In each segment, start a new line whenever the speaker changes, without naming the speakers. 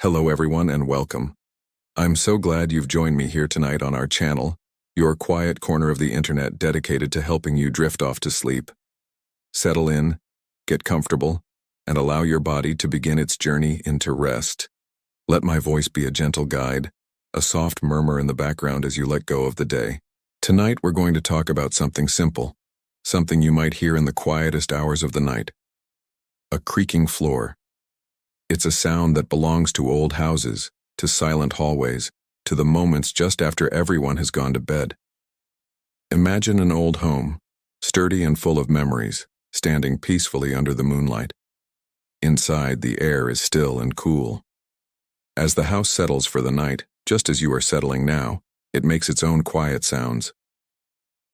Hello everyone and welcome. I'm so glad you've joined me here tonight on our channel, your quiet corner of the internet dedicated to helping you drift off to sleep. Settle in, get comfortable, and allow your body to begin its journey into rest. Let my voice be a gentle guide, a soft murmur in the background as you let go of the day. Tonight we're going to talk about something simple, something you might hear in the quietest hours of the night. A creaking floor. It's a sound that belongs to old houses, to silent hallways, to the moments just after everyone has gone to bed. Imagine an old home, sturdy and full of memories, standing peacefully under the moonlight. Inside, the air is still and cool. As the house settles for the night, just as you are settling now, it makes its own quiet sounds.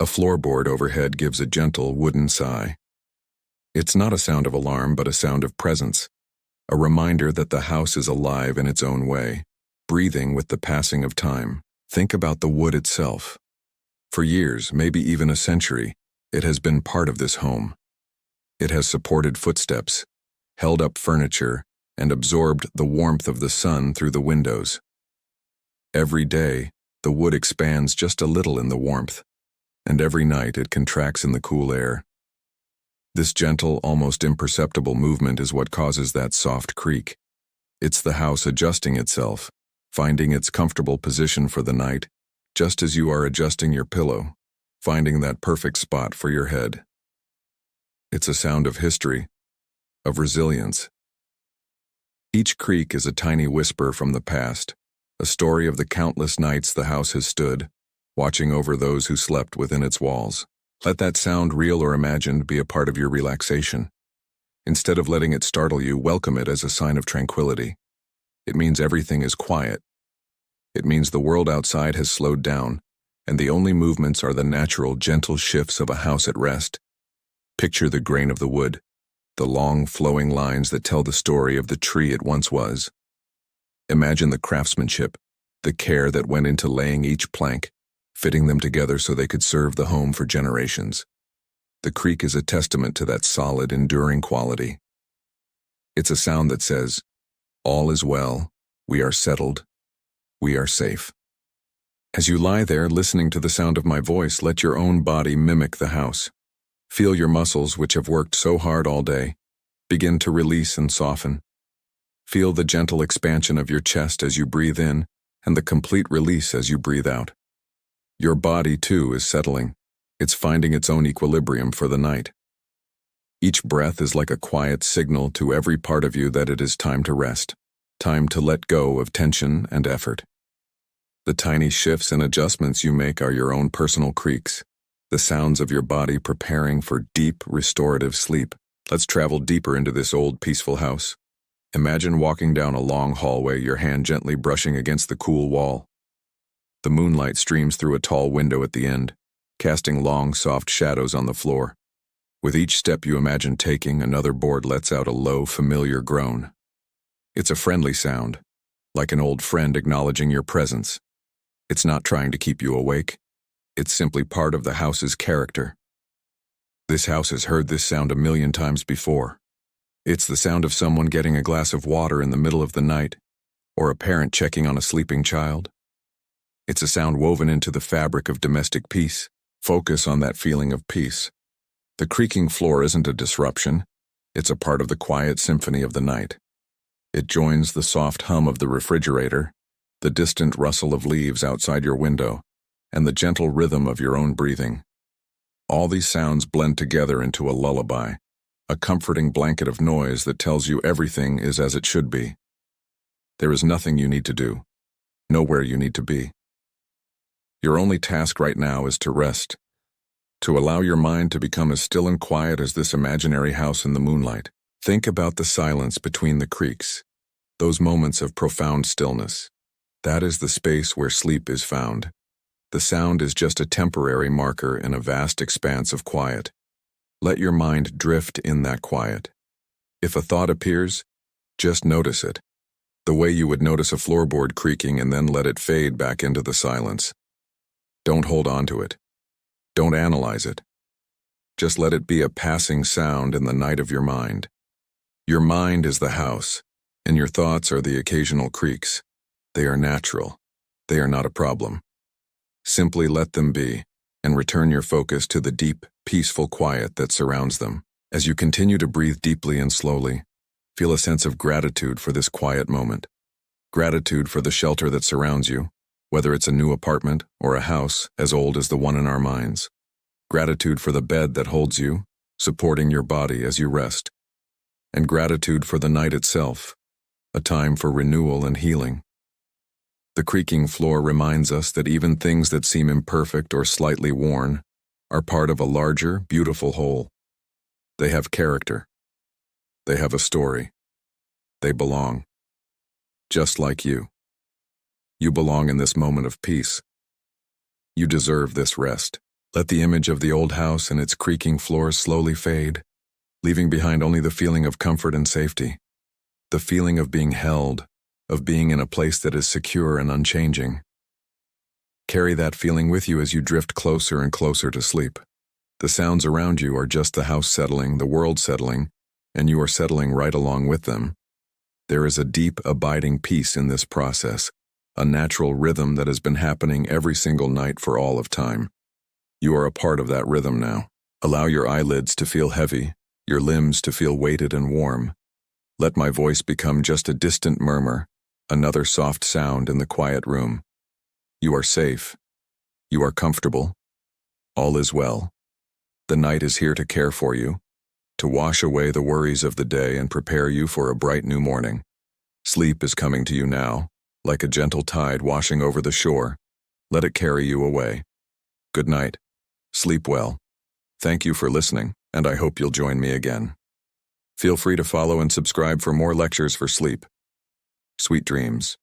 A floorboard overhead gives a gentle wooden sigh. It's not a sound of alarm, but a sound of presence. A reminder that the house is alive in its own way, breathing with the passing of time. Think about the wood itself. For years, maybe even a century, it has been part of this home. It has supported footsteps, held up furniture, and absorbed the warmth of the sun through the windows. Every day, the wood expands just a little in the warmth, and every night it contracts in the cool air. This gentle, almost imperceptible movement is what causes that soft creak. It's the house adjusting itself, finding its comfortable position for the night, just as you are adjusting your pillow, finding that perfect spot for your head. It's a sound of history, of resilience. Each creak is a tiny whisper from the past, a story of the countless nights the house has stood, watching over those who slept within its walls. Let that sound, real or imagined, be a part of your relaxation. Instead of letting it startle you, welcome it as a sign of tranquility. It means everything is quiet. It means the world outside has slowed down, and the only movements are the natural, gentle shifts of a house at rest. Picture the grain of the wood, the long, flowing lines that tell the story of the tree it once was. Imagine the craftsmanship, the care that went into laying each plank, fitting them together so they could serve the home for generations. The creak is a testament to that solid, enduring quality. It's a sound that says, all is well, we are settled, we are safe. As you lie there listening to the sound of my voice, let your own body mimic the house. Feel your muscles, which have worked so hard all day, begin to release and soften. Feel the gentle expansion of your chest as you breathe in, and the complete release as you breathe out. Your body, too, is settling. It's finding its own equilibrium for the night. Each breath is like a quiet signal to every part of you that it is time to rest, time to let go of tension and effort. The tiny shifts and adjustments you make are your own personal creaks, the sounds of your body preparing for deep, restorative sleep. Let's travel deeper into this old, peaceful house. Imagine walking down a long hallway, your hand gently brushing against the cool wall. The moonlight streams through a tall window at the end, casting long, soft shadows on the floor. With each step you imagine taking, another board lets out a low, familiar groan. It's a friendly sound, like an old friend acknowledging your presence. It's not trying to keep you awake. It's simply part of the house's character. This house has heard this sound a million times before. It's the sound of someone getting a glass of water in the middle of the night, or a parent checking on a sleeping child. It's a sound woven into the fabric of domestic peace. Focus on that feeling of peace. The creaking floor isn't a disruption. It's a part of the quiet symphony of the night. It joins the soft hum of the refrigerator, the distant rustle of leaves outside your window, and the gentle rhythm of your own breathing. All these sounds blend together into a lullaby, a comforting blanket of noise that tells you everything is as it should be. There is nothing you need to do, nowhere you need to be. Your only task right now is to rest, to allow your mind to become as still and quiet as this imaginary house in the moonlight. Think about the silence between the creaks, those moments of profound stillness. That is the space where sleep is found. The sound is just a temporary marker in a vast expanse of quiet. Let your mind drift in that quiet. If a thought appears, just notice it, the way you would notice a floorboard creaking, and then let it fade back into the silence. Don't hold on to it. Don't analyze it. Just let it be a passing sound in the night of your mind. Your mind is the house, and your thoughts are the occasional creaks. They are natural. They are not a problem. Simply let them be, and return your focus to the deep, peaceful quiet that surrounds them. As you continue to breathe deeply and slowly, feel a sense of gratitude for this quiet moment. Gratitude for the shelter that surrounds you, whether it's a new apartment or a house as old as the one in our minds. Gratitude for the bed that holds you, supporting your body as you rest. And gratitude for the night itself, a time for renewal and healing. The creaking floor reminds us that even things that seem imperfect or slightly worn are part of a larger, beautiful whole. They have character. They have a story. They belong. Just like you. You belong in this moment of peace. You deserve this rest. Let the image of the old house and its creaking floors slowly fade, leaving behind only the feeling of comfort and safety. The feeling of being held, of being in a place that is secure and unchanging. Carry that feeling with you as you drift closer and closer to sleep. The sounds around you are just the house settling, the world settling, and you are settling right along with them. There is a deep, abiding peace in this process, a natural rhythm that has been happening every single night for all of time. You are a part of that rhythm now. Allow your eyelids to feel heavy, your limbs to feel weighted and warm. Let my voice become just a distant murmur, another soft sound in the quiet room. You are safe. You are comfortable. All is well. The night is here to care for you, to wash away the worries of the day and prepare you for a bright new morning. Sleep is coming to you now, like a gentle tide washing over the shore. Let it carry you away. Good night. Sleep well. Thank you for listening, and I hope you'll join me again. Feel free to follow and subscribe for more lectures for sleep. Sweet dreams.